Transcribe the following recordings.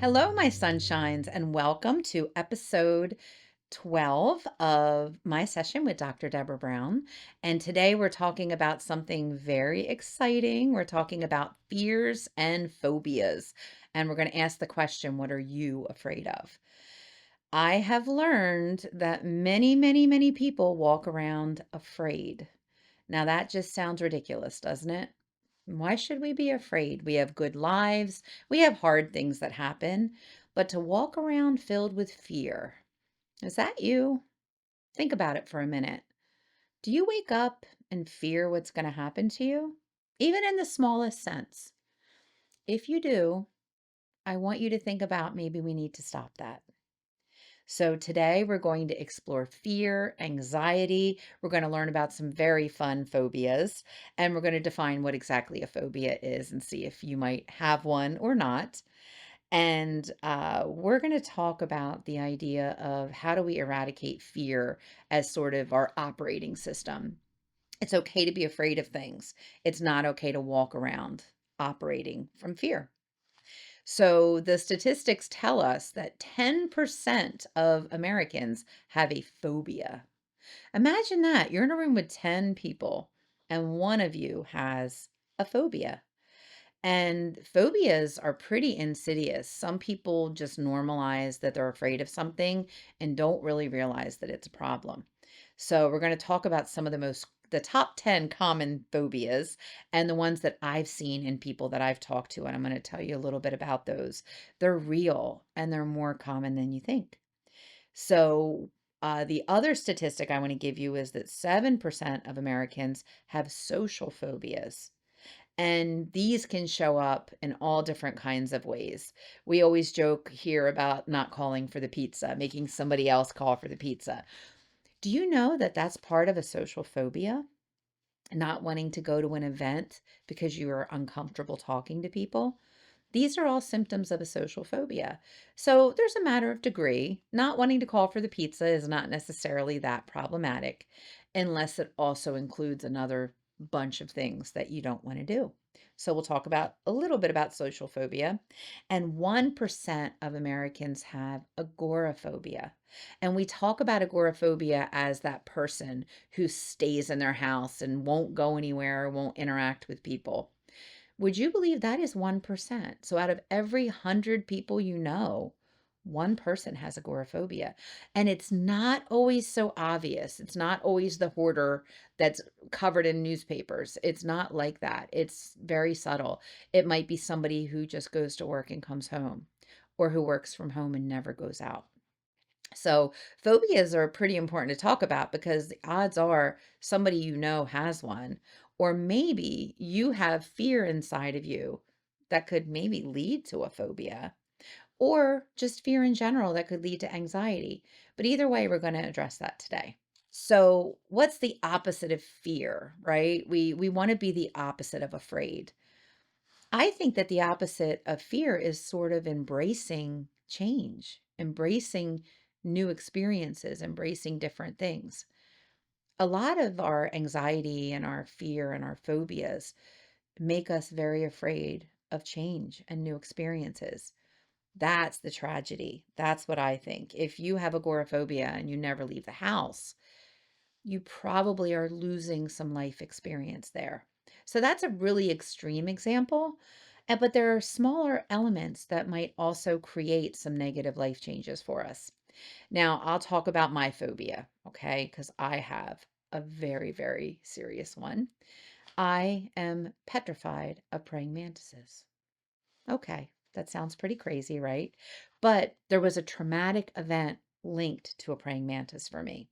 Hello, my sunshines, and welcome to episode 12 of my session with Dr. Deborah Brown. And today we're talking about something very exciting. We're talking about fears and phobias. And we're going to ask the question, what are you afraid of? I have learned that many people walk around afraid. Now, that just sounds ridiculous, doesn't it? Why should we be afraid? We have good lives, we have hard things that happen, but to walk around filled with fear, is that you? Think about it for a minute. Do you wake up and fear what's going to happen to you? Even in the smallest sense. If you do, I want you to think about maybe we need to stop that. So, today we're going to explore fear, anxiety. We're going to learn about some very fun phobias, and we're going to define what exactly a phobia is and see if you might have one or not. And we're going to talk about the idea of how do we eradicate fear as sort of our operating system. It's okay to be afraid of things, it's not okay to walk around operating from fear. So the statistics tell us that 10% of Americans have a phobia. Imagine that. You're in a room with 10 people and one of you has a phobia. And phobias are pretty insidious. Some people just normalize that they're afraid of something and don't really realize that it's a problem. So, we're going to talk about some of the top 10 common phobias and the ones that I've seen in people that I've talked to. And I'm going to tell you a little bit about those. They're real and they're more common than you think. So, the other statistic I want to give you is that 7% of Americans have social phobias. And these can show up in all different kinds of ways. We always joke here about not calling for the pizza, making somebody else call for the pizza. Do you know that that's part of a social phobia? Not wanting to go to an event because you are uncomfortable talking to people? These are all symptoms of a social phobia. So there's a matter of degree. Not wanting to call for the pizza is not necessarily that problematic unless it also includes another bunch of things that you don't want to do. So we'll talk about a little bit about social phobia. And 1% of Americans have agoraphobia. And we talk about agoraphobia as that person who stays in their house and won't go anywhere, won't interact with people. Would you believe that is 1%? So out of every 100 people you know, one person has agoraphobia. And it's not always so obvious. It's not always the hoarder that's covered in newspapers. It's not like that. It's very subtle. It might be somebody who just goes to work and comes home, or who works from home and never goes out. So, phobias are pretty important to talk about because the odds are somebody you know has one, or maybe you have fear inside of you that could maybe lead to a phobia, or just fear in general that could lead to anxiety. But either way, we're going to address that today. So, what's the opposite of fear, right? We want to be the opposite of afraid. I think that the opposite of fear is sort of embracing change, embracing new experiences, embracing different things. A lot of our anxiety and our fear and our phobias make us very afraid of change and new experiences. That's the tragedy. That's what I think. If you have agoraphobia and you never leave the house, you probably are losing some life experience there. So that's a really extreme example. But there are smaller elements that might also create some negative life changes for us. Now, I'll talk about my phobia, okay? Because I have a very serious one. I am petrified of praying mantises. Okay, that sounds pretty crazy, right? But there was a traumatic event linked to a praying mantis for me.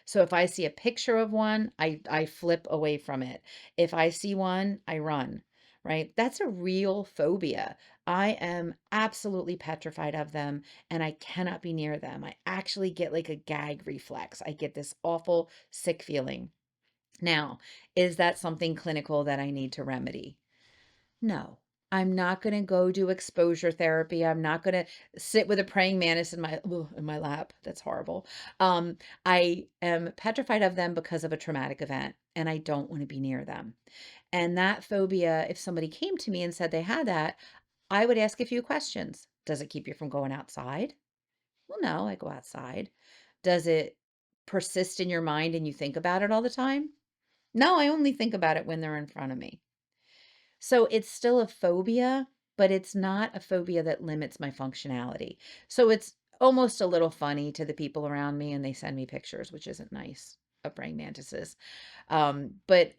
So if I see a picture of one, I flip away from it. If I see one, I run, right? That's a real phobia. I am absolutely petrified of them and I cannot be near them. I actually get like a gag reflex. I get this awful sick feeling. Now, is that something clinical that I need to remedy? No, I'm not gonna go do exposure therapy. I'm not gonna sit with a praying mantis in my lap. That's horrible. Um, I am petrified of them because of a traumatic event, and I don't want to be near them. And that phobia, if somebody came to me and said they had that, I would ask a few questions. Does it keep you from going outside? Well, no, I go outside. Does it persist in your mind and you think about it all the time? No, I only think about it when they're in front of me. So it's still a phobia, but it's not a phobia that limits my functionality. So it's almost a little funny to the people around me, and they send me pictures, which isn't nice, of praying mantises. But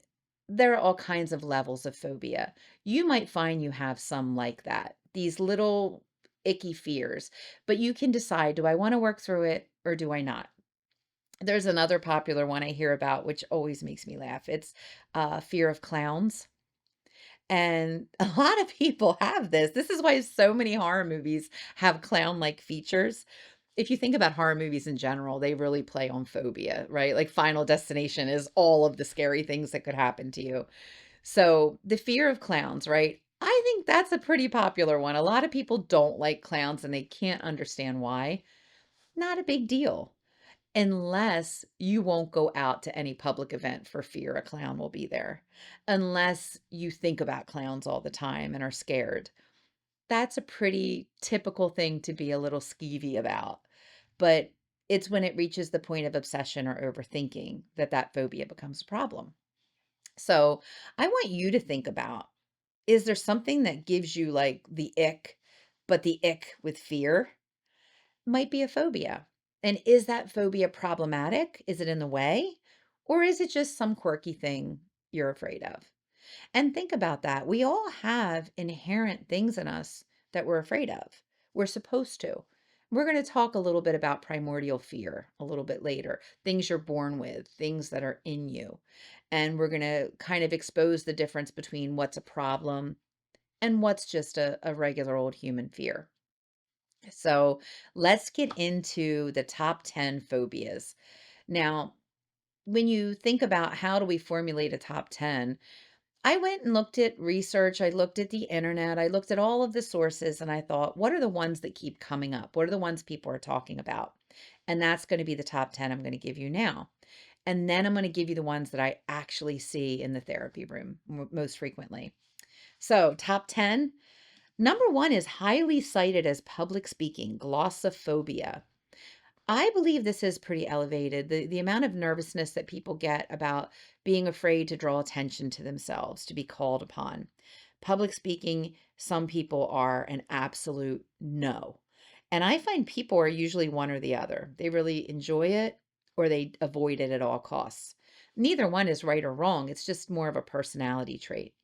there are all kinds of levels of phobia. You might find you have some like that, these little icky fears, but you can decide, do I want to work through it or do I not? There's another popular one I hear about, which always makes me laugh. It's fear of clowns. And a lot of people have this. This is why so many horror movies have clown-like features. If you think about horror movies in general, they really play on phobia, right? Like Final Destination is all of the scary things that could happen to you. So, the fear of clowns, right? I think that's a pretty popular one. A lot of people don't like clowns and they can't understand why. Not a big deal. Unless you won't go out to any public event for fear a clown will be there. Unless you think about clowns all the time and are scared. That's a pretty typical thing to be a little skeevy about. But it's when it reaches the point of obsession or overthinking that that phobia becomes a problem. So I want you to think about, is there something that gives you like the ick, but the ick with fear might be a phobia. And is that phobia problematic? Is it in the way? Or is it just some quirky thing you're afraid of? And think about that. We all have inherent things in us that we're afraid of. We're supposed to. We're going to talk a little bit about primordial fear a little bit later, things you're born with, things that are in you. And we're going to kind of expose the difference between what's a problem and what's just a regular old human fear. So let's get into the top 10 phobias. Now, when you think about how do we formulate a top 10, I went and looked at research, I looked at the internet, I looked at all of the sources, and I thought, what are the ones that keep coming up? What are the ones people are talking about? And that's going to be the top 10 I'm going to give you now. And then I'm going to give you the ones that I actually see in the therapy room most frequently. So, top 10. Number one is highly cited as public speaking, glossophobia. I believe this is pretty elevated. The amount of nervousness that people get about being afraid to draw attention to themselves, to be called upon. Public speaking, some people are an absolute no. And I find people are usually one or the other. They really enjoy it or they avoid it at all costs. Neither one is right or wrong. It's just more of a personality trait.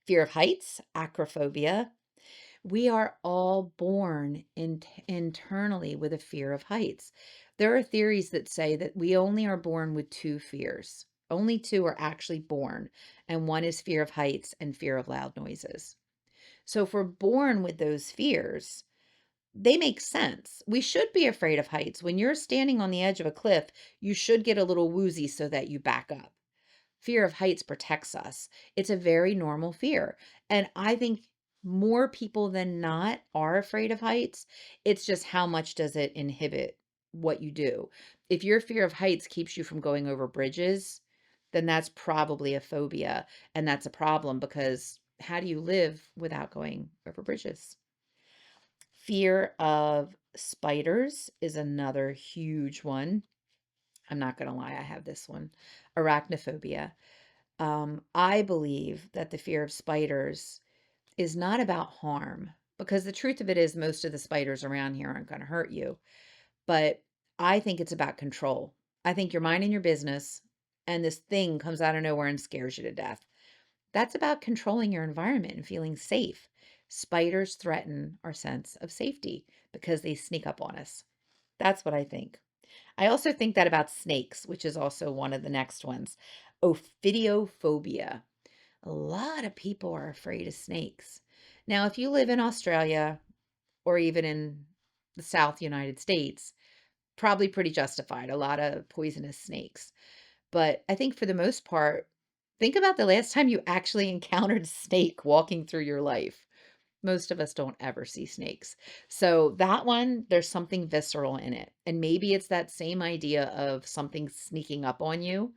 Fear of heights, acrophobia. We are all born internally with a fear of heights. There are theories that say that we only are born with two fears. Only two are actually born, and one is fear of heights and fear of loud noises. So if we're born with those fears, they make sense. We should be afraid of heights. When you're standing on the edge of a cliff, you should get a little woozy so that you back up. Fear of heights protects us. It's a very normal fear. And I think more people than not are afraid of heights. It's just how much does it inhibit what you do? If your fear of heights keeps you from going over bridges, then that's probably a phobia. And that's a problem because how do you live without going over bridges? Fear of spiders is another huge one. I'm not going to lie, I have this one. Arachnophobia. I believe that the fear of spiders is not about harm because the truth of it is most of the spiders around here aren't going to hurt you. But I think it's about control. I think you're minding your business and this thing comes out of nowhere and scares you to death. That's about controlling your environment and feeling safe. Spiders threaten our sense of safety because they sneak up on us. That's what I think. I also think that about snakes, which is also one of the next ones. Ophidiophobia. A lot of people are afraid of snakes. Now, if you live in Australia or even in the South United States, probably pretty justified. A lot of poisonous snakes. But I think for the most part, think about the last time you actually encountered a snake walking through your life. Most of us don't ever see snakes. So that one, there's something visceral in it. And maybe it's that same idea of something sneaking up on you.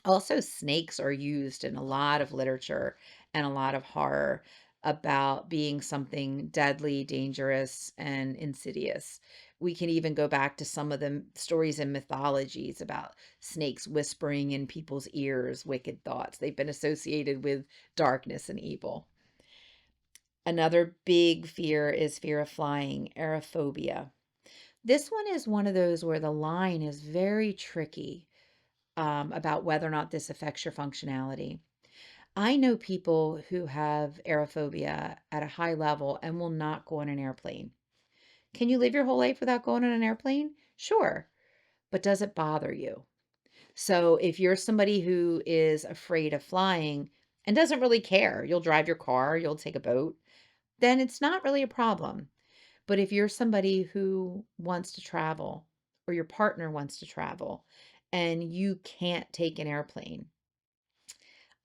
Also, snakes are used in a lot of literature and a lot of horror. about being something deadly, dangerous, and insidious. We can even go back to some of the stories and mythologies about snakes whispering in people's ears wicked thoughts. They've been associated with darkness and evil. Another big fear is fear of flying, aerophobia. This one is one of those where the line is very tricky about whether or not this affects your functionality. I know people who have aerophobia at a high level and will not go on an airplane. Can you live your whole life without going on an airplane? Sure. But does it bother you? So if you're somebody who is afraid of flying and doesn't really care, you'll drive your car, you'll take a boat, then it's not really a problem. But if you're somebody who wants to travel or your partner wants to travel and you can't take an airplane,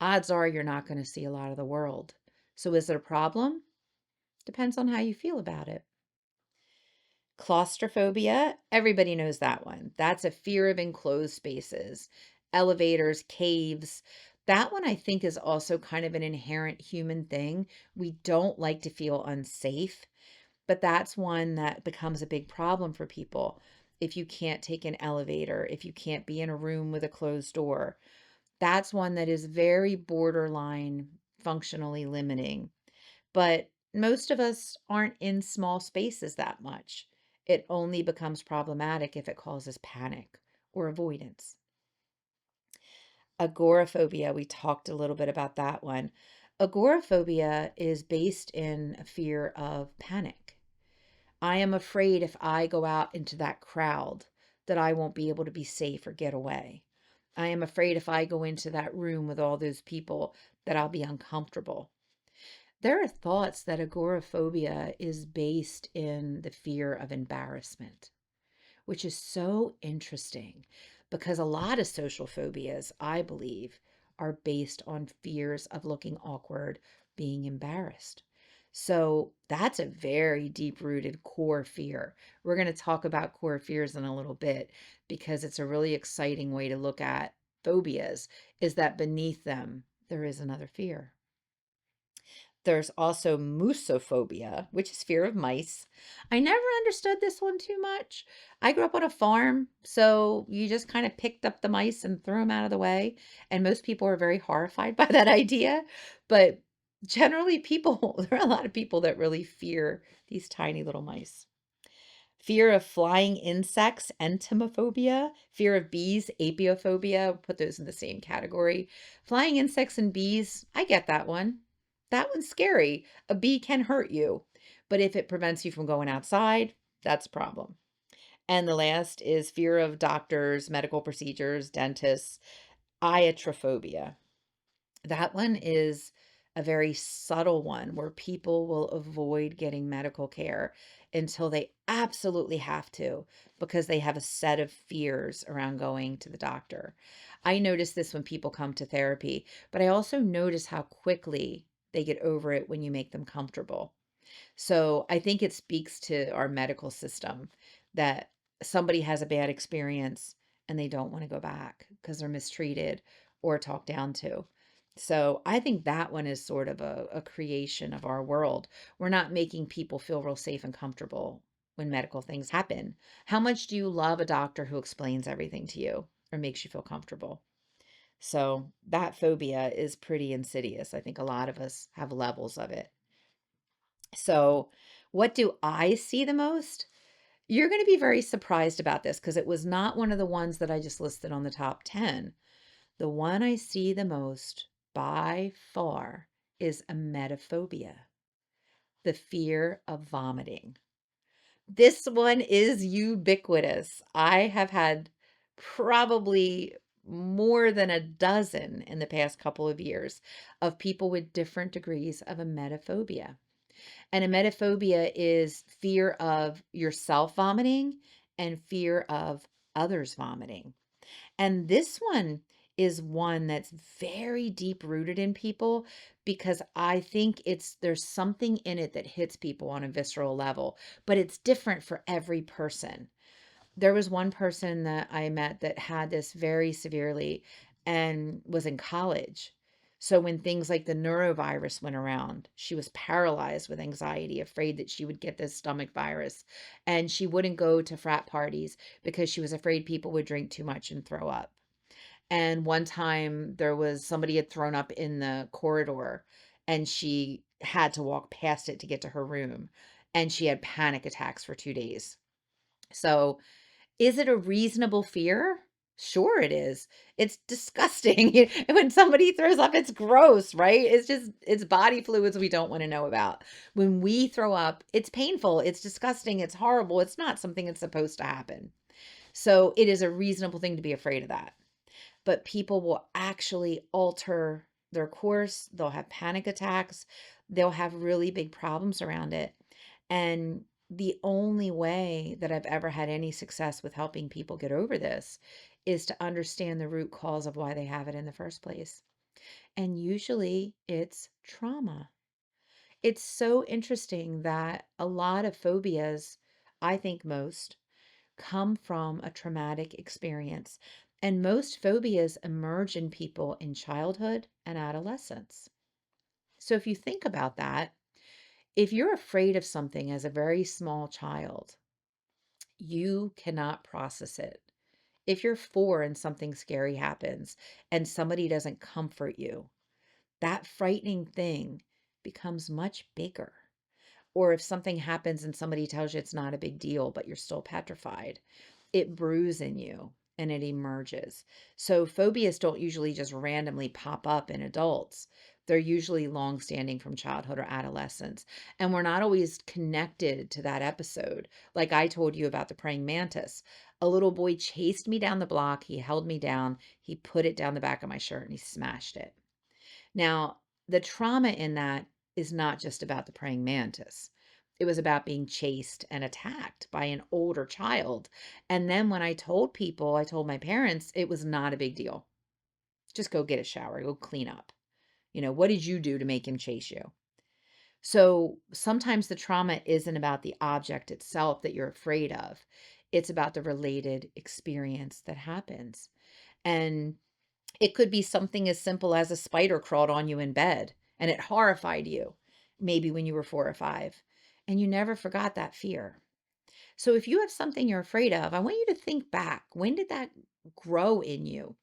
odds are you're not going to see a lot of the world. So is it a problem? Depends on how you feel about it. Claustrophobia, everybody knows that one. That's a fear of enclosed spaces, elevators, caves. That one I think is also kind of an inherent human thing. We don't like to feel unsafe, but that's one that becomes a big problem for people. If you can't take an elevator, if you can't be in a room with a closed door, that's one that is very borderline functionally limiting. But most of us aren't in small spaces that much. It only becomes problematic if it causes panic or avoidance. Agoraphobia, we talked a little bit about that one. Agoraphobia is based in a fear of panic. I am afraid if I go out into that crowd that I won't be able to be safe or get away. I am afraid if I go into that room with all those people that I'll be uncomfortable. There are thoughts that agoraphobia is based in the fear of embarrassment, which is so interesting because a lot of social phobias, I believe, are based on fears of looking awkward, being embarrassed. So that's a very deep rooted core fear. We're going to talk about core fears in a little bit because it's a really exciting way to look at phobias, is that beneath them, there is another fear. There's also musophobia, which is fear of mice. I never understood this one too much. I grew up on a farm, so you just kind of picked up the mice and threw them out of the way. And most people are very horrified by that idea. But generally, people, there are a lot of people that really fear these tiny little mice. Fear of flying insects, entomophobia. Fear of bees, apiophobia. Put those in the same category. Flying insects and bees, I get that one. That one's scary. A bee can hurt you, but if it prevents you from going outside, that's a problem. And the last is fear of doctors, medical procedures, dentists, iatrophobia. That one is a very subtle one where people will avoid getting medical care until they absolutely have to because they have a set of fears around going to the doctor. I notice this when people come to therapy, but I also notice how quickly they get over it when you make them comfortable. So I think it speaks to our medical system that somebody has a bad experience and they don't want to go back because they're mistreated or talked down to. So I think that one is sort of a creation of our world. We're not making people feel real safe and comfortable when medical things happen. How much do you love a doctor who explains everything to you or makes you feel comfortable? So that phobia is pretty insidious. I think a lot of us have levels of it. So, what do I see the most? You're going to be very surprised about this because it was not one of the ones that I just listed on the top 10. The one I see the most by far is emetophobia, the fear of vomiting. This one is ubiquitous. I have had probably more than a dozen in the past couple of years of people with different degrees of emetophobia. And emetophobia is fear of yourself vomiting and fear of others vomiting. And this one is one that's very deep rooted in people because I think there's something in it that hits people on a visceral level, but it's different for every person. There was one person that I met that had this very severely and was in college. So when things like the neurovirus went around, she was paralyzed with anxiety, afraid that she would get this stomach virus. And she wouldn't go to frat parties because she was afraid people would drink too much and throw up. And one time there was somebody had thrown up in the corridor and she had to walk past it to get to her room. And she had panic attacks for 2 days. So is it a reasonable fear? Sure it is. It's disgusting. When somebody throws up, it's gross, right? It's body fluids we don't want to know about. When we throw up, it's painful, it's disgusting, it's horrible. It's not something that's supposed to happen. So it is a reasonable thing to be afraid of that. But people will actually alter their course. They'll have panic attacks. They'll have really big problems around it. And the only way that I've ever had any success with helping people get over this is to understand the root cause of why they have it in the first place. And usually it's trauma. It's so interesting that a lot of phobias, I think most, come from a traumatic experience. And most phobias emerge in people in childhood and adolescence. So if you think about that, if you're afraid of something as a very small child, you cannot process it. If you're 4 and something scary happens and somebody doesn't comfort you, that frightening thing becomes much bigger. Or if something happens and somebody tells you it's not a big deal, but you're still petrified, it brews in you and it emerges. So phobias don't usually just randomly pop up in adults. They're usually long standing from childhood or adolescence. And we're not always connected to that episode. Like I told you about the praying mantis. A little boy chased me down the block. He held me down. He put it down the back of my shirt and he smashed it. Now, the trauma in that is not just about the praying mantis. It was about being chased and attacked by an older child. And then when I told people, I told my parents, it was not a big deal. Just go get a shower, go clean up. What did you do to make him chase you? So sometimes the trauma isn't about the object itself that you're afraid of. It's about the related experience that happens. And it could be something as simple as a spider crawled on you in bed and it horrified you, maybe when you were 4 or 5, and you never forgot that fear. So if you have something you're afraid of, I want you to think back. When did that grow in you?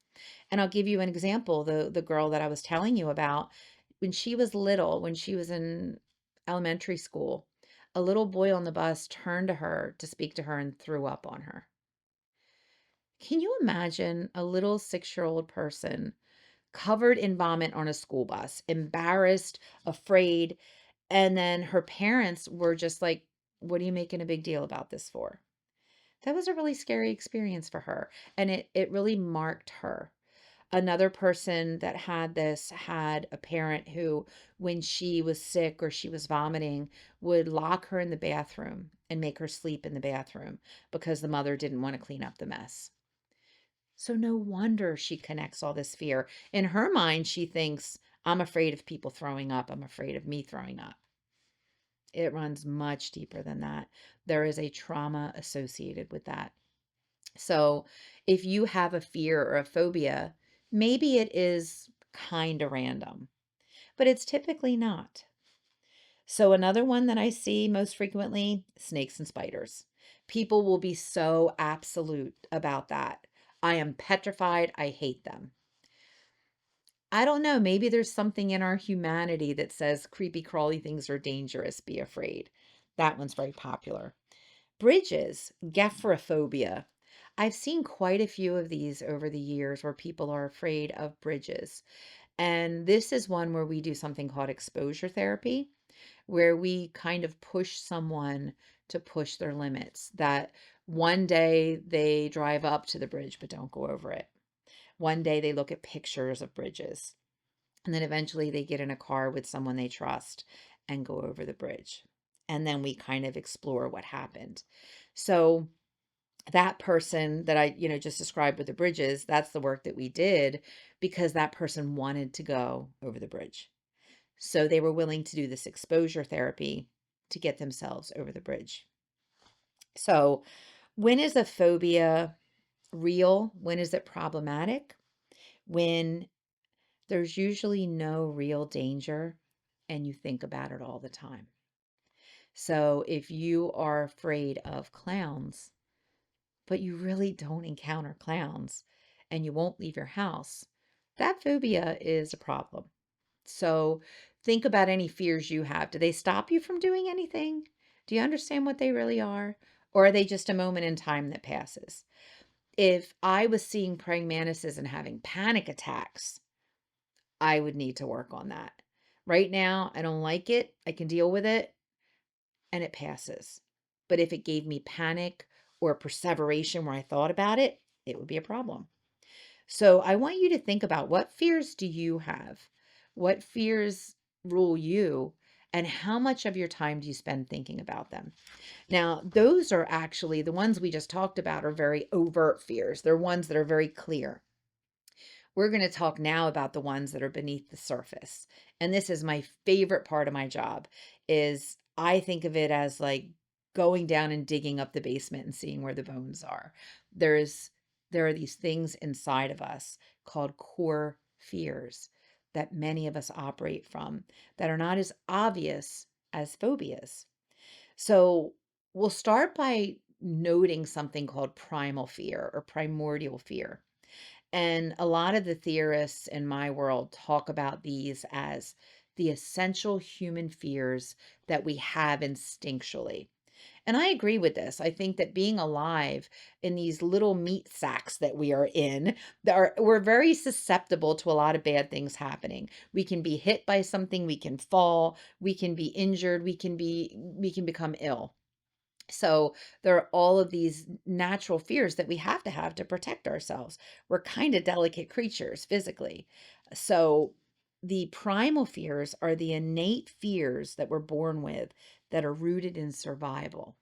And I'll give you an example. The girl that I was telling you about, when she was little, when she was in elementary school, a little boy on the bus turned to her to speak to her and threw up on her. Can you imagine a little 6-year-old person covered in vomit on a school bus, embarrassed, afraid. And then her parents were just like, what are you making a big deal about this for? That was a really scary experience for her. And it really marked her. Another person that had this had a parent who, when she was sick or she was vomiting, would lock her in the bathroom and make her sleep in the bathroom because the mother didn't want to clean up the mess. So no wonder she connects all this fear. In her mind, she thinks, I'm afraid of people throwing up. I'm afraid of me throwing up. It runs much deeper than that. There is a trauma associated with that. So if you have a fear or a phobia, maybe it is kind of random, but it's typically not. So another one that I see most frequently, snakes and spiders. People will be so absolute about that. I am petrified. I hate them. I don't know. Maybe there's something in our humanity that says creepy, crawly things are dangerous. Be afraid. That one's very popular. Bridges, gephyrophobia. I've seen quite a few of these over the years where people are afraid of bridges. And this is one where we do something called exposure therapy, where we kind of push someone to push their limits. That one day they drive up to the bridge but don't go over it. One day they look at pictures of bridges. And then eventually they get in a car with someone they trust and go over the bridge. And then we kind of explore what happened. So that person that I, just described with the bridges, that's the work that we did because that person wanted to go over the bridge. So they were willing to do this exposure therapy to get themselves over the bridge. So when is a phobia real? When is it problematic? When there's usually no real danger and you think about it all the time. So if you are afraid of clowns, but you really don't encounter clowns and you won't leave your house, that phobia is a problem. So think about any fears you have. Do they stop you from doing anything? Do you understand what they really are? Or are they just a moment in time that passes? If I was seeing praying mantises and having panic attacks, I would need to work on that. Right now, I don't like it. I can deal with it and it passes. But if it gave me panic or perseveration where I thought about it, it would be a problem. So I want you to think about, what fears do you have? What fears rule you? And how much of your time do you spend thinking about them? Now, those are actually the ones we just talked about are very overt fears. They're ones that are very clear. We're going to talk now about the ones that are beneath the surface. And this is my favorite part of my job, is I think of it as like going down and digging up the basement and seeing where the bones are. There's there are these things inside of us called core fears that many of us operate from that are not as obvious as phobias. So, we'll start by noting something called primal fear or primordial fear. And a lot of the theorists in my world talk about these as the essential human fears that we have instinctually. And I agree with this. I think that being alive in these little meat sacks that we are in, we're very susceptible to a lot of bad things happening. We can be hit by something, we can fall, we can be injured, we can become ill. So there are all of these natural fears that we have to protect ourselves. We're kind of delicate creatures physically. So the primal fears are the innate fears that we're born with that are rooted in survival.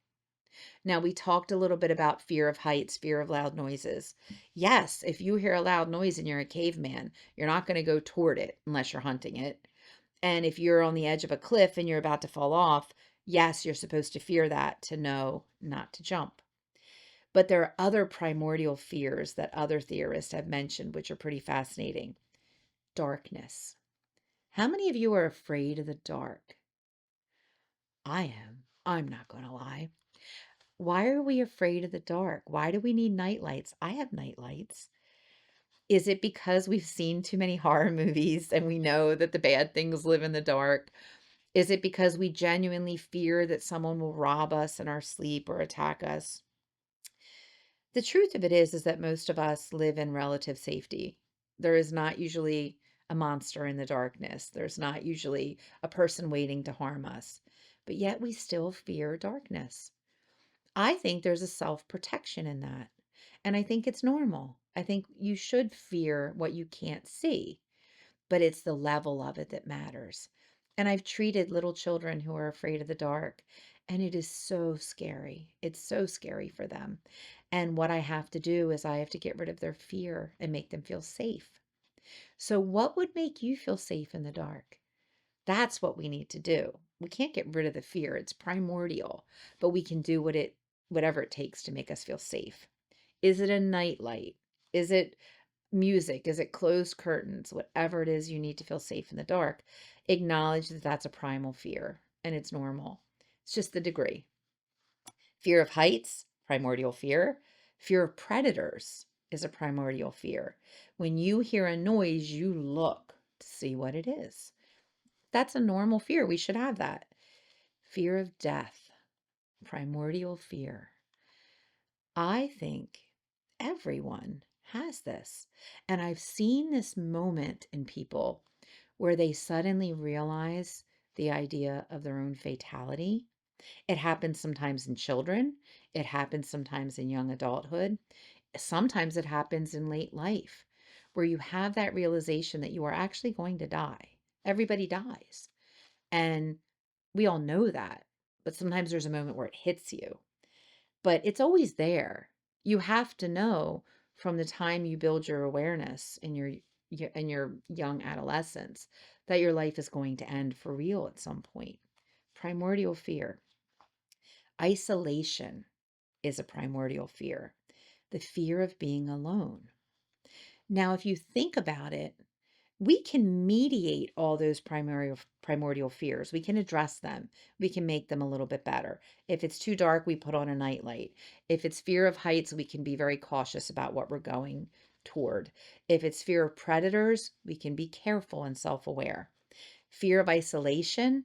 Now, we talked a little bit about fear of heights, fear of loud noises. Yes, if you hear a loud noise and you're a caveman, you're not going to go toward it unless you're hunting it. And if you're on the edge of a cliff and you're about to fall off, yes, you're supposed to fear that to know not to jump. But there are other primordial fears that other theorists have mentioned, which are pretty fascinating. Darkness. How many of you are afraid of the dark? I am. I'm not going to lie. Why are we afraid of the dark? Why do we need night lights? I have night lights. Is it because we've seen too many horror movies and we know that the bad things live in the dark? Is it because we genuinely fear that someone will rob us in our sleep or attack us? The truth of it is that most of us live in relative safety. There is not usually a monster in the darkness. There's not usually a person waiting to harm us. But yet we still fear darkness. I think there's a self-protection in that. And I think it's normal. I think you should fear what you can't see, but it's the level of it that matters. And I've treated little children who are afraid of the dark, and it is so scary. It's so scary for them. And what I have to do is I have to get rid of their fear and make them feel safe. So, what would make you feel safe in the dark? That's what we need to do. We can't get rid of the fear. It's primordial, but we can do whatever it takes to make us feel safe. Is it a night light? Is it music? Is it closed curtains? Whatever it is you need to feel safe in the dark, acknowledge that that's a primal fear and it's normal. It's just the degree. Fear of heights, primordial fear. Fear of predators is a primordial fear. When you hear a noise, you look to see what it is. That's a normal fear. We should have that. Fear of death, primordial fear. I think everyone has this. And I've seen this moment in people where they suddenly realize the idea of their own fatality. It happens sometimes in children, it happens sometimes in young adulthood, sometimes it happens in late life, where you have that realization that you are actually going to die. Everybody dies. And we all know that. But sometimes there's a moment where it hits you, but it's always there. You have to know from the time you build your awareness in your young adolescence that your life is going to end for real at some point. Primordial fear. Isolation is a primordial fear. The fear of being alone. Now, if you think about it, We can mediate all those primordial fears. We can address them. We can make them a little bit better. If it's too dark, we put on a nightlight. If it's fear of heights, we can be very cautious about what we're going toward. If it's fear of predators, we can be careful and self-aware. Fear of isolation,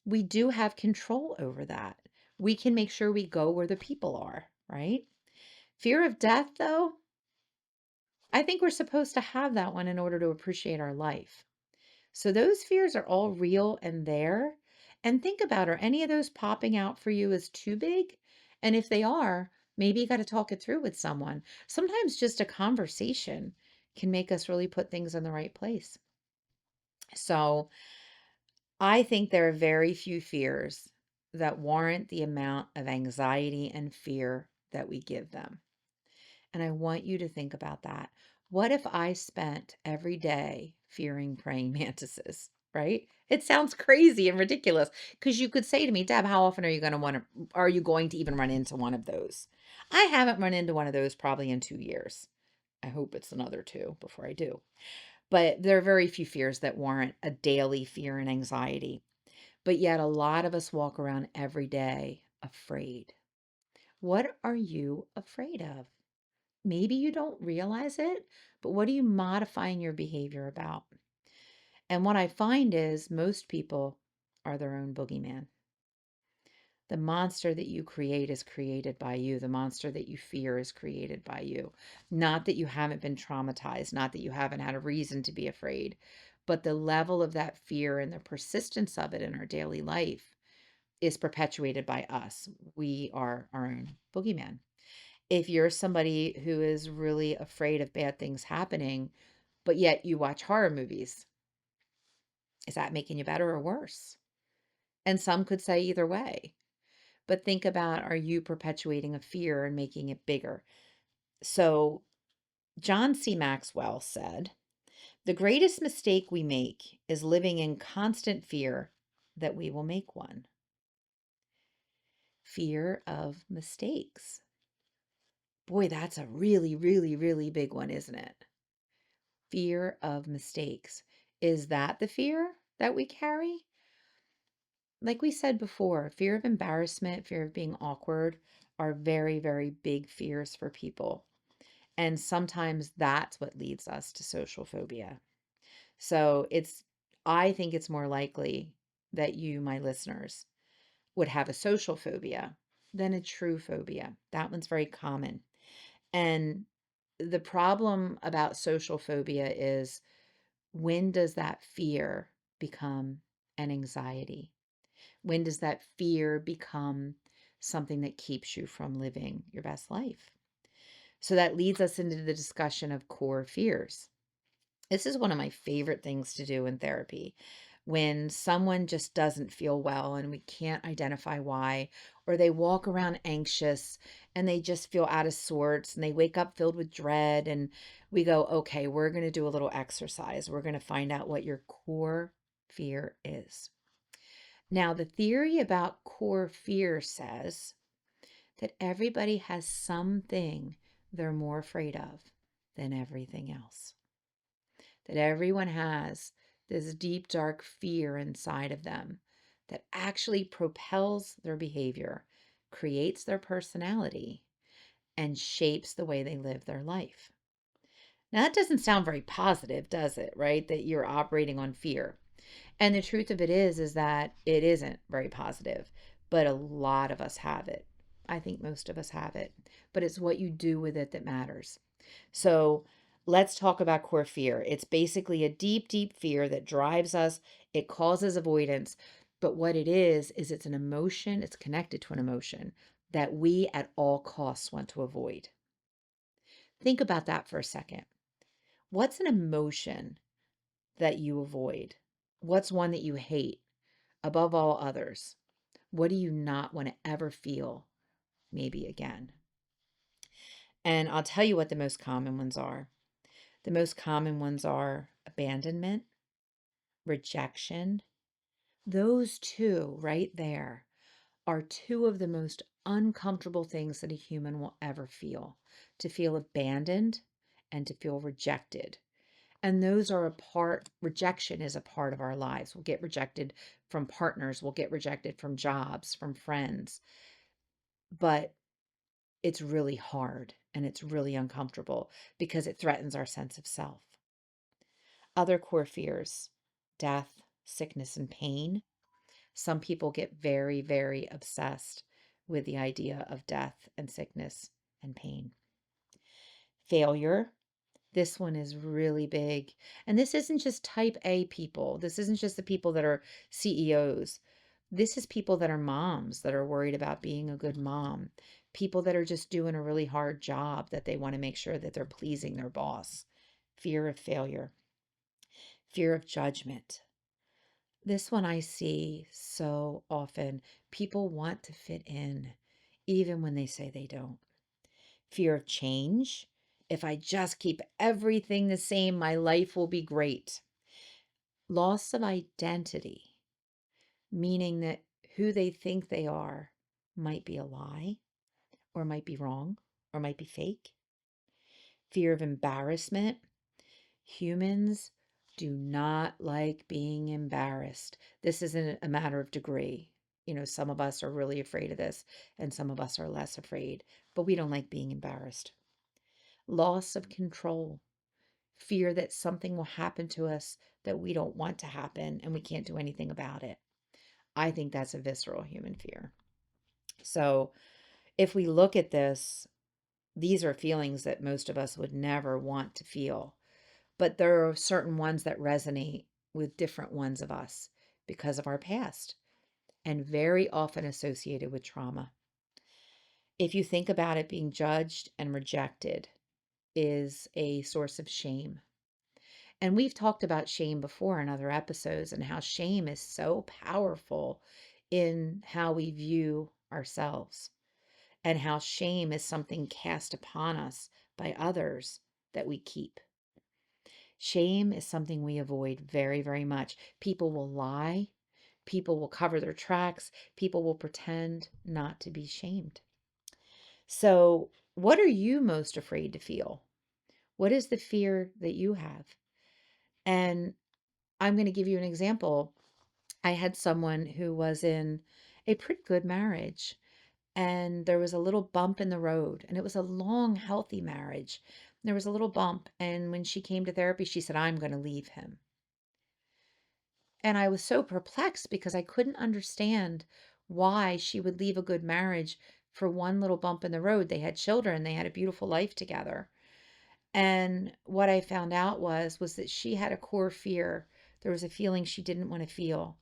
we do have control over that. We can make sure we go where the people are, right? Fear of death, though, I think we're supposed to have that one in order to appreciate our life. So those fears are all real and there. And think about, are any of those popping out for you as too big? And if they are, maybe you got to talk it through with someone. Sometimes just a conversation can make us really put things in the right place. So I think there are very few fears that warrant the amount of anxiety and fear that we give them. And I want you to think about that. What if I spent every day fearing praying mantises, right? It sounds crazy and ridiculous because you could say to me, Deb, how often are you going to even run into one of those? I haven't run into one of those probably in 2 years. I hope it's another two before I do. But there are very few fears that warrant a daily fear and anxiety. But yet a lot of us walk around every day afraid. What are you afraid of? Maybe you don't realize it, but what are you modifying your behavior about? And what I find is most people are their own boogeyman. The monster that you create is created by you. The monster that you fear is created by you. Not that you haven't been traumatized, not that you haven't had a reason to be afraid, but the level of that fear and the persistence of it in our daily life is perpetuated by us. We are our own boogeyman. If you're somebody who is really afraid of bad things happening, but yet you watch horror movies, is that making you better or worse? And some could say either way. But think about, are you perpetuating a fear and making it bigger? So, John C. Maxwell said, the greatest mistake we make is living in constant fear that we will make one. Fear of mistakes. Boy, that's a really, really, really big one, isn't it? Fear of mistakes. Is that the fear that we carry? Like we said before, fear of embarrassment, fear of being awkward are very, very big fears for people. And sometimes that's what leads us to social phobia. So I think it's more likely that you, my listeners, would have a social phobia than a true phobia. That one's very common. And the problem about social phobia is, when does that fear become an anxiety? When does that fear become something that keeps you from living your best life? So that leads us into the discussion of core fears. This is one of my favorite things to do in therapy. When someone just doesn't feel well and we can't identify why, or they walk around anxious and they just feel out of sorts and they wake up filled with dread, and we go, okay, we're going to do a little exercise. We're going to find out what your core fear is. Now, the theory about core fear says that everybody has something they're more afraid of than everything else. That everyone has this deep, dark fear inside of them that actually propels their behavior, creates their personality, and shapes the way they live their life. Now, that doesn't sound very positive, does it? Right? That you're operating on fear. And the truth of it is that it isn't very positive, but a lot of us have it. I think most of us have it, but it's what you do with it that matters. So let's talk about core fear. It's basically a deep, deep fear that drives us. It causes avoidance. But what it is it's an emotion, it's connected to an emotion that we at all costs want to avoid. Think about that for a second. What's an emotion that you avoid? What's one that you hate above all others? What do you not want to ever feel maybe again? And I'll tell you what the most common ones are. The most common ones are abandonment, rejection. Those two right there are two of the most uncomfortable things that a human will ever feel: to feel abandoned and to feel rejected. And those are a part, rejection is a part of our lives. We'll get rejected from partners, we'll get rejected from jobs, from friends, but it's really hard and it's really uncomfortable because it threatens our sense of self. Other core fears: death, sickness, and pain. Some people get very, very obsessed with the idea of death and sickness and pain. Failure. This one is really big. And this isn't just type A people. This isn't just the people that are CEOs. This is people that are moms that are worried about being a good mom. People that are just doing a really hard job that they want to make sure that they're pleasing their boss. Fear of failure. Fear of judgment. This one I see so often. People want to fit in, even when they say they don't. Fear of change. If I just keep everything the same, my life will be great. Loss of identity, meaning that who they think they are might be a lie, or might be wrong, or might be fake. Fear of embarrassment. Humans do not like being embarrassed. This isn't a matter of degree. Some of us are really afraid of this, and some of us are less afraid, but we don't like being embarrassed. Loss of control. Fear that something will happen to us that we don't want to happen and we can't do anything about it. I think that's a visceral human fear. So if we look at this, these are feelings that most of us would never want to feel, but there are certain ones that resonate with different ones of us because of our past and very often associated with trauma. If you think about it, being judged and rejected is a source of shame. And we've talked about shame before in other episodes and how shame is so powerful in how we view ourselves, and how shame is something cast upon us by others that we keep. Shame is something we avoid very, very much. People will lie, people will cover their tracks, people will pretend not to be shamed. So, what are you most afraid to feel? What is the fear that you have? And I'm going to give you an example. I had someone who was in a pretty good marriage, and there was a little bump in the road, and it was a long, healthy marriage. There was a little bump, and when she came to therapy, she said, "I'm going to leave him." And I was so perplexed because I couldn't understand why she would leave a good marriage for one little bump in the road. They had children, they had a beautiful life together. And what I found out was that she had a core fear. There was a feeling she didn't want to feel,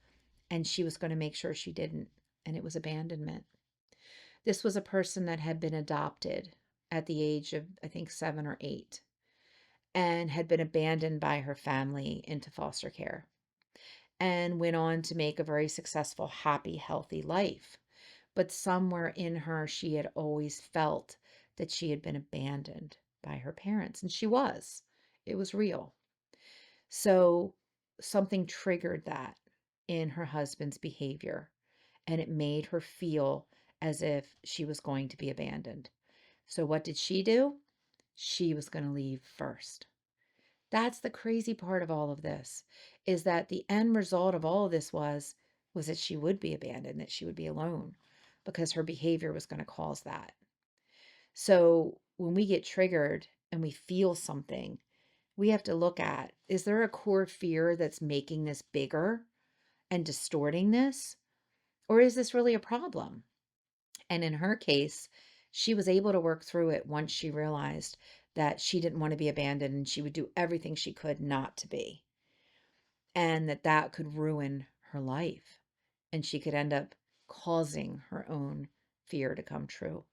and she was going to make sure she didn't, and it was abandonment. This was a person that had been adopted at the age of, I think, 7 or 8, and had been abandoned by her family into foster care, and went on to make a very successful, happy, healthy life. But somewhere in her, she had always felt that she had been abandoned by her parents, and she was. It was real. So something triggered that in her husband's behavior, and it made her feel as if she was going to be abandoned. So what did she do? She was going to leave first. That's the crazy part of all of this, is that the end result of all of this was that she would be abandoned, that she would be alone, because her behavior was going to cause that. So when we get triggered and we feel something, we have to look at, is there a core fear that's making this bigger and distorting this? Or is this really a problem? And in her case, she was able to work through it once she realized that she didn't want to be abandoned and she would do everything she could not to be. And that could ruin her life. And she could end up causing her own fear to come true.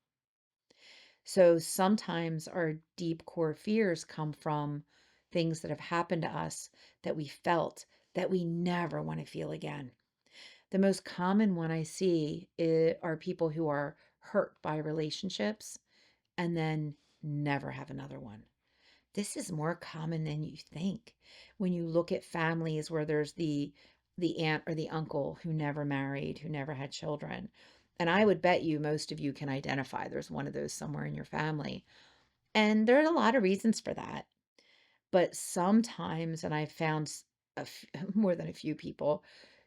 So sometimes our deep core fears come from things that have happened to us that we felt that we never want to feel again. The most common one I see are people who are hurt by relationships and then never have another one. This is more common than you think. When you look at families where there's the aunt or the uncle who never married, who never had children. And I would bet you most of you can identify there's one of those somewhere in your family. And there are a lot of reasons for that. But sometimes, and I found more than a few people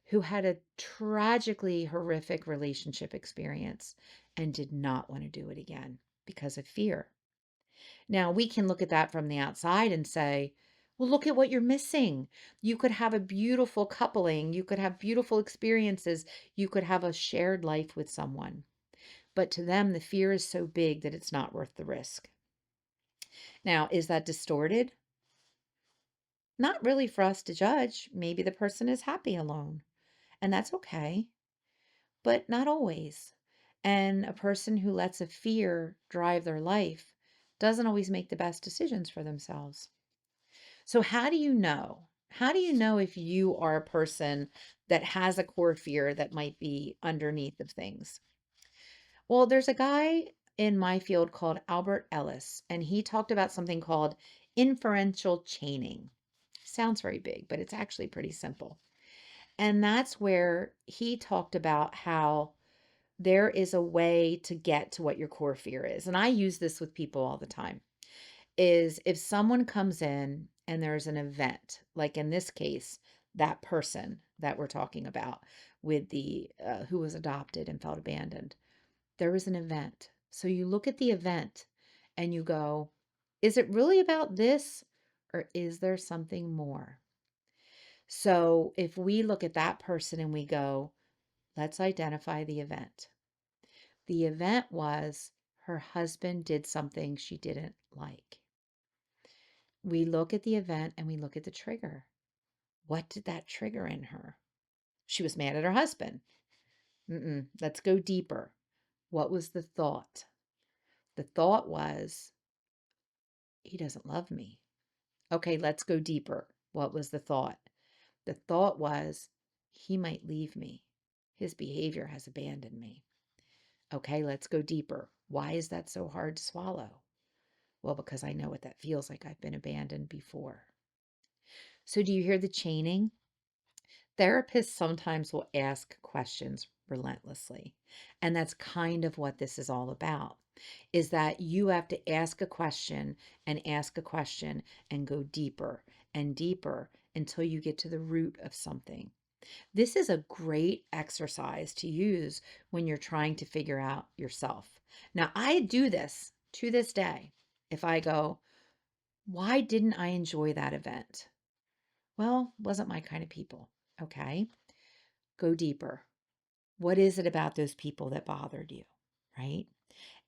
who had a tragically horrific relationship experience and did not want to do it again because of fear. Now, we can look at that from the outside and say, well, look at what you're missing. You could have a beautiful coupling, you could have beautiful experiences, you could have a shared life with someone. But to them, the fear is so big that it's not worth the risk. Now, is that distorted? Not really for us to judge. Maybe the person is happy alone, and that's okay, but not always. And a person who lets a fear drive their life doesn't always make the best decisions for themselves. So, how do you know? How do you know if you are a person that has a core fear that might be underneath of things? Well, there's a guy in my field called Albert Ellis, and he talked about something called inferential chaining. Sounds very big, but it's actually pretty simple. And that's where he talked about how there is a way to get to what your core fear is. And I use this with people all the time. Is if someone comes in and there's an event, like in this case, that person that we're talking about with the who was adopted and felt abandoned, there was an event. So you look at the event and you go, is it really about this or is there something more? So if we look at that person and we go, let's identify the event. The event was her husband did something she didn't like. We look at the event and we look at the trigger. What did that trigger in her? She was mad at her husband. Let's go deeper. What was the thought? The thought was, he doesn't love me. Okay, let's go deeper. What was the thought? The thought was, he might leave me. His behavior has abandoned me. Okay, let's go deeper. Why is that so hard to swallow? Well, because I know what that feels like. I've been abandoned before. So, do you hear the chaining? Therapists sometimes will ask questions relentlessly. And that's kind of what this is all about. Is that you have to ask a question and ask a question and go deeper and deeper until you get to the root of something. This is a great exercise to use when you're trying to figure out yourself. Now, I do this to this day. If I go, why didn't I enjoy that event? Well, wasn't my kind of people. Okay, go deeper. What is it about those people that bothered you? Right?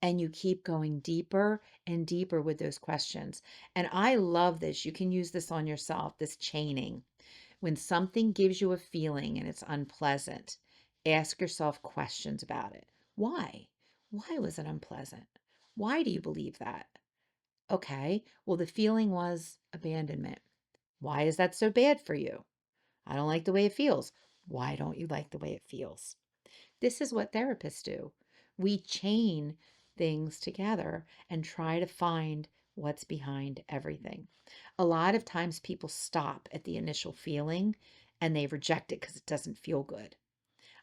And you keep going deeper and deeper with those questions. And I love this. You can use this on yourself, this chaining. When something gives you a feeling and it's unpleasant, ask yourself questions about it. Why? Why was it unpleasant? Why do you believe that? Okay, well, the feeling was abandonment. Why is that so bad for you? I don't like the way it feels. Why don't you like the way it feels? This is what therapists do. We chain things together and try to find what's behind everything. A lot of times people stop at the initial feeling and they reject it because it doesn't feel good.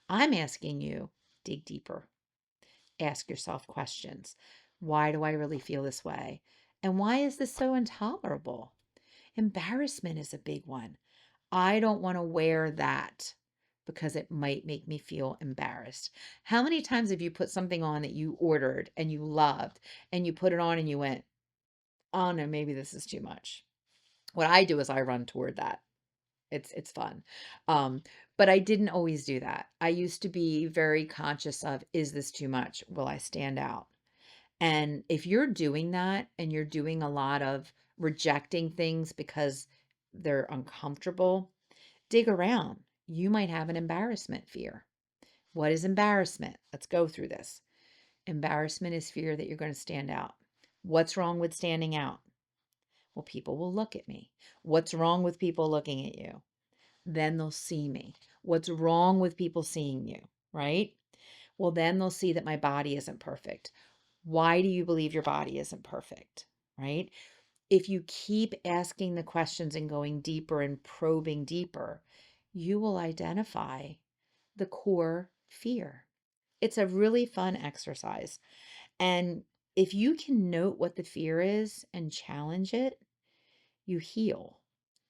I'm asking you, dig deeper. Ask yourself questions. Why do I really feel this way? And why is this so intolerable? Embarrassment is a big one. I don't want to wear that because it might make me feel embarrassed. How many times have you put something on that you ordered and you loved and you put it on and you went, oh no, maybe this is too much? What I do is I run toward that. It's fun. Um, but I didn't always do that. I used to be very conscious of, is this too much? Will I stand out? And if you're doing that and you're doing a lot of rejecting things because they're uncomfortable, dig around. You might have an embarrassment fear. What is embarrassment? Let's go through this. Embarrassment is fear that you're going to stand out. What's wrong with standing out? Well, people will look at me. What's wrong with people looking at you? Then they'll see me. What's wrong with people seeing you, right? Well, then they'll see that my body isn't perfect. Why do you believe your body isn't perfect, right? If you keep asking the questions and going deeper and probing deeper, you will identify the core fear. It's a really fun exercise. And if you can note what the fear is and challenge it, you heal.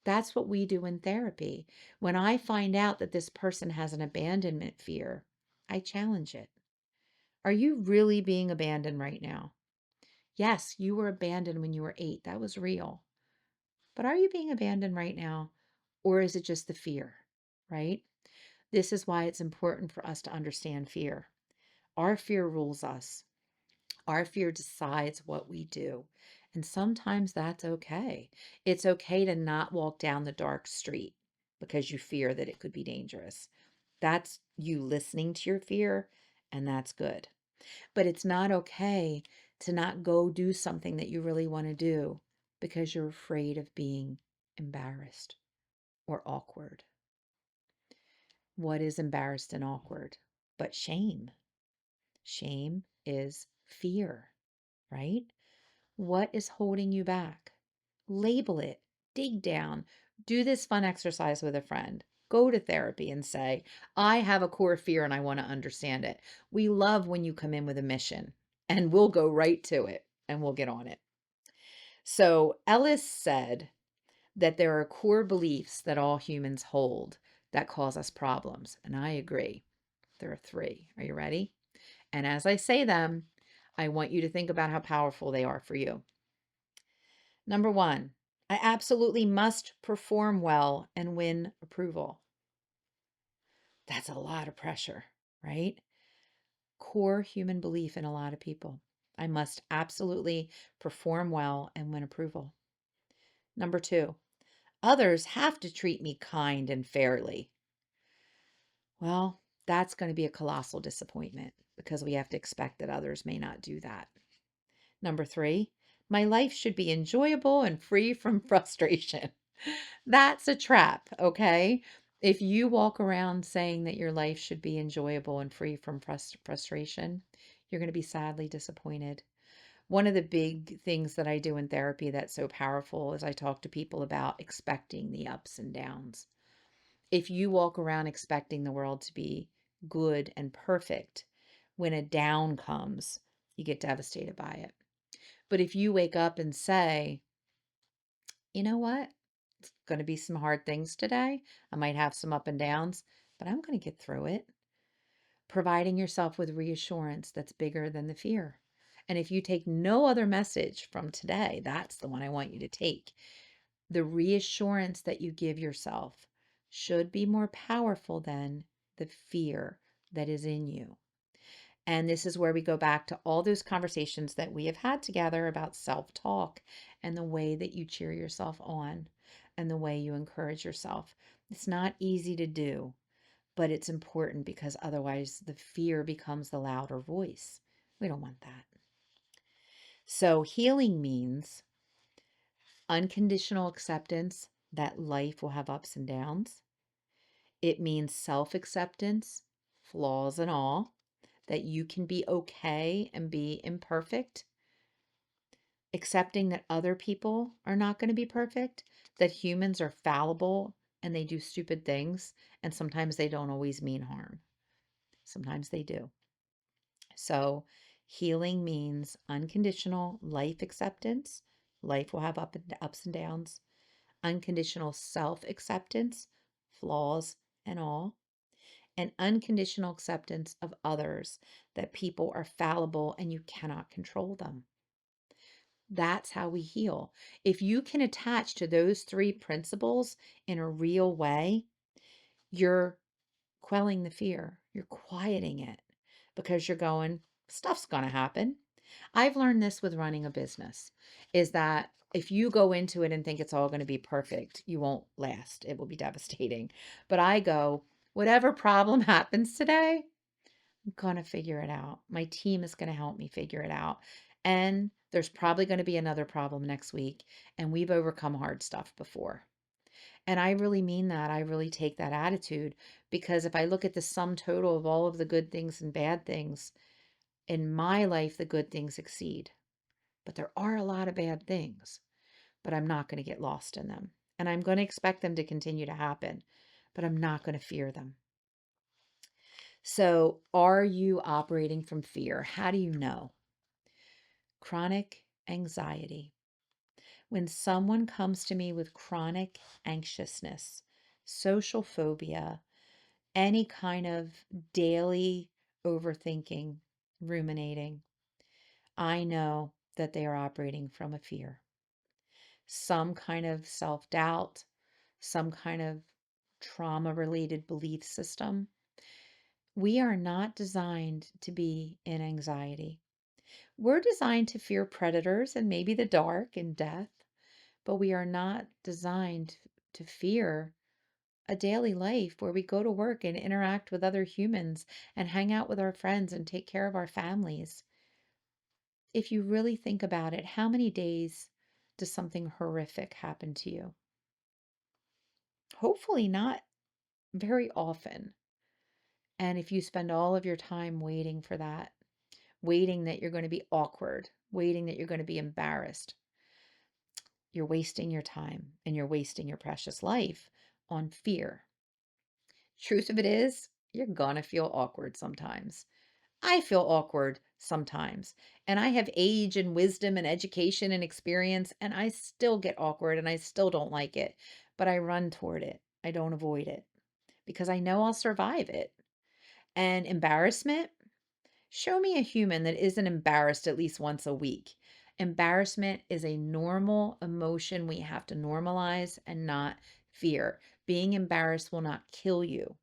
That's what we do in therapy. When I find out that this person has an abandonment fear, I challenge it. Are you really being abandoned right now? Yes, you were abandoned when you were 8. That was real. But are you being abandoned right now? Or is it just the fear, right? This is why it's important for us to understand fear. Our fear rules us. Our fear decides what we do. And sometimes that's okay. It's okay to not walk down the dark street because you fear that it could be dangerous. That's you listening to your fear, and that's good. But it's not okay to not go do something that you really want to do because you're afraid of being embarrassed or awkward. What is embarrassed and awkward? But shame. Shame is fear, right? What is holding you back? Label it, dig down, do this fun exercise with a friend. Go to therapy and say, I have a core fear and I want to understand it. We love when you come in with a mission and we'll go right to it and we'll get on it. So Ellis said that there are core beliefs that all humans hold that cause us problems. And I agree. There are 3. Are you ready? And as I say them, I want you to think about how powerful they are for you. Number 1, I absolutely must perform well and win approval. That's a lot of pressure, right? Core human belief in a lot of people. I must absolutely perform well and win approval. Number 2, others have to treat me kind and fairly. Well, that's going to be a colossal disappointment because we have to expect that others may not do that. Number 3, my life should be enjoyable and free from frustration. That's a trap, okay? If you walk around saying that your life should be enjoyable and free from frustration, you're going to be sadly disappointed. One of the big things that I do in therapy that's so powerful is I talk to people about expecting the ups and downs. If you walk around expecting the world to be good and perfect, when a down comes, you get devastated by it. But if you wake up and say, you know what? It's going to be some hard things today. I might have some up and downs, but I'm going to get through it. Providing yourself with reassurance that's bigger than the fear. And if you take no other message from today, that's the one I want you to take. The reassurance that you give yourself should be more powerful than the fear that is in you. And this is where we go back to all those conversations that we have had together about self-talk and the way that you cheer yourself on and the way you encourage yourself. It's not easy to do, but it's important because otherwise the fear becomes the louder voice. We don't want that. So healing means unconditional acceptance that life will have ups and downs. It means self-acceptance, flaws and all, that you can be okay and be imperfect, accepting that other people are not going to be perfect, that humans are fallible and they do stupid things, and sometimes they don't always mean harm. Sometimes they do. So, healing means unconditional life acceptance. Life will have ups and downs. Unconditional self acceptance, flaws and all, and unconditional acceptance of others, that people are fallible and you cannot control them. That's how we heal. If you can attach to those 3 principles in a real way, you're quelling the fear, you're quieting it because you're going, stuff's going to happen. I've learned this with running a business is that if you go into it and think it's all going to be perfect, you won't last. It will be devastating. But I go, whatever problem happens today, I'm going to figure it out. My team is going to help me figure it out. And there's probably going to be another problem next week. And we've overcome hard stuff before. And I really mean that. I really take that attitude because if I look at the sum total of all of the good things and bad things in my life, the good things exceed. But there are a lot of bad things, but I'm not going to get lost in them. And I'm going to expect them to continue to happen, but I'm not going to fear them. So, are you operating from fear? How do you know? Chronic anxiety. When someone comes to me with chronic anxiousness, social phobia, any kind of daily overthinking, ruminating, I know that they are operating from a fear, some kind of self doubt, some kind of trauma related belief system. We are not designed to be in anxiety. We're designed to fear predators and maybe the dark and death, but we are not designed to fear a daily life where we go to work and interact with other humans and hang out with our friends and take care of our families. If you really think about it, how many days does something horrific happen to you? Hopefully, not very often. And if you spend all of your time waiting for that, waiting that you're going to be awkward, waiting that you're going to be embarrassed, you're wasting your time and you're wasting your precious life on fear. Truth of it is, you're going to feel awkward sometimes. I feel awkward sometimes. And I have age and wisdom and education and experience, and I still get awkward and I still don't like it. But I run toward it. I don't avoid it because I know I'll survive it. And embarrassment, show me a human that isn't embarrassed at least once a week. Embarrassment is a normal emotion we have to normalize and not fear. Being embarrassed will not kill you.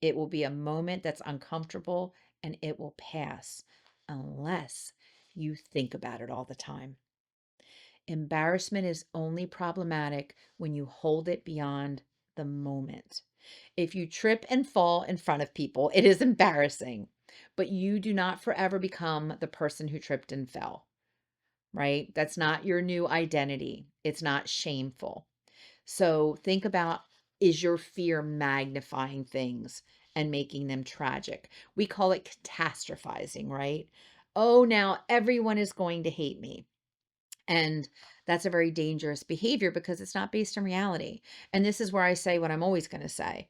It will be a moment that's uncomfortable and it will pass unless you think about it all the time. Embarrassment is only problematic when you hold it beyond the moment. If you trip and fall in front of people, it is embarrassing, but you do not forever become the person who tripped and fell, right? That's not your new identity. It's not shameful. So think about, is your fear magnifying things and making them tragic? We call it catastrophizing, right? Oh, now everyone is going to hate me. And that's a very dangerous behavior because it's not based in reality. And this is where I say what I'm always going to say: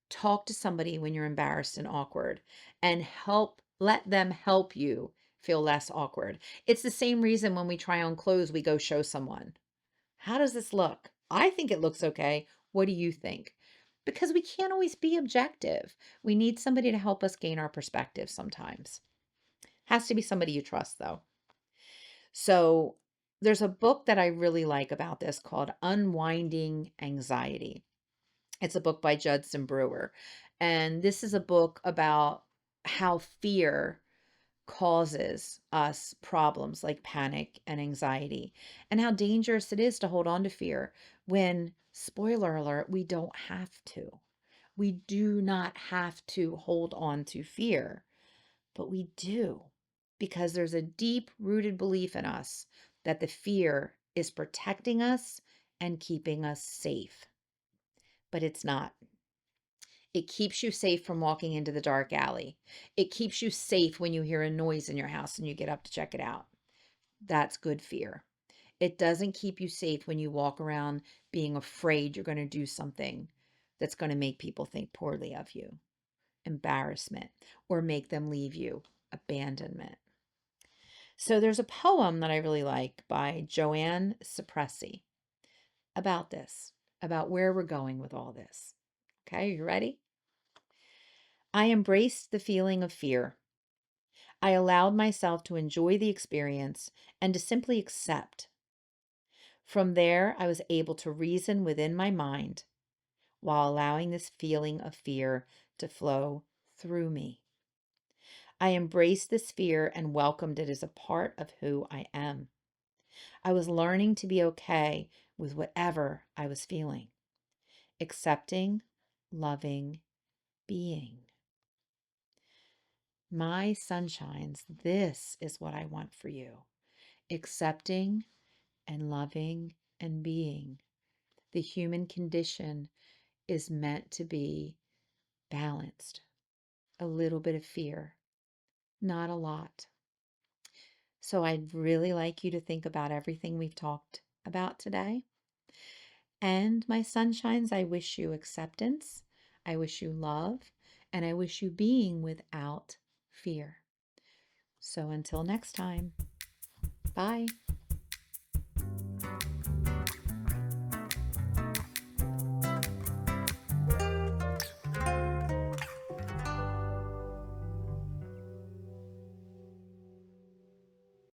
talk to somebody when you're embarrassed and awkward and let them help you feel less awkward. It's the same reason when we try on clothes, we go show someone, how does this look? I think it looks okay. What do you think? Because we can't always be objective. We need somebody to help us gain our perspective sometimes. Has to be somebody you trust, though. So there's a book that I really like about this called Unwinding Anxiety. It's a book by Judson Brewer. And this is a book about how fear causes us problems like panic and anxiety, and how dangerous it is to hold on to fear when, spoiler alert, we don't have to. We do not have to hold on to fear, but we do because there's a deep rooted belief in us that the fear is protecting us and keeping us safe, but it's not. It keeps you safe from walking into the dark alley. It keeps you safe when you hear a noise in your house and you get up to check it out. That's good fear. It doesn't keep you safe when you walk around being afraid you're going to do something that's going to make people think poorly of you, embarrassment, or make them leave you, abandonment. So there's a poem that I really like by Joanne Suppressi about this, about where we're going with all this. Okay, you ready? I embraced the feeling of fear. I allowed myself to enjoy the experience and to simply accept. From there, I was able to reason within my mind while allowing this feeling of fear to flow through me. I embraced this fear and welcomed it as a part of who I am. I was learning to be okay with whatever I was feeling, accepting, loving, being. My sunshines, this is what I want for you: accepting and loving and being. The human condition is meant to be balanced. A little bit of fear, not a lot. So I'd really like you to think about everything we've talked about today. And my sunshines, I wish you acceptance, I wish you love, and I wish you being without fear. So until next time, bye.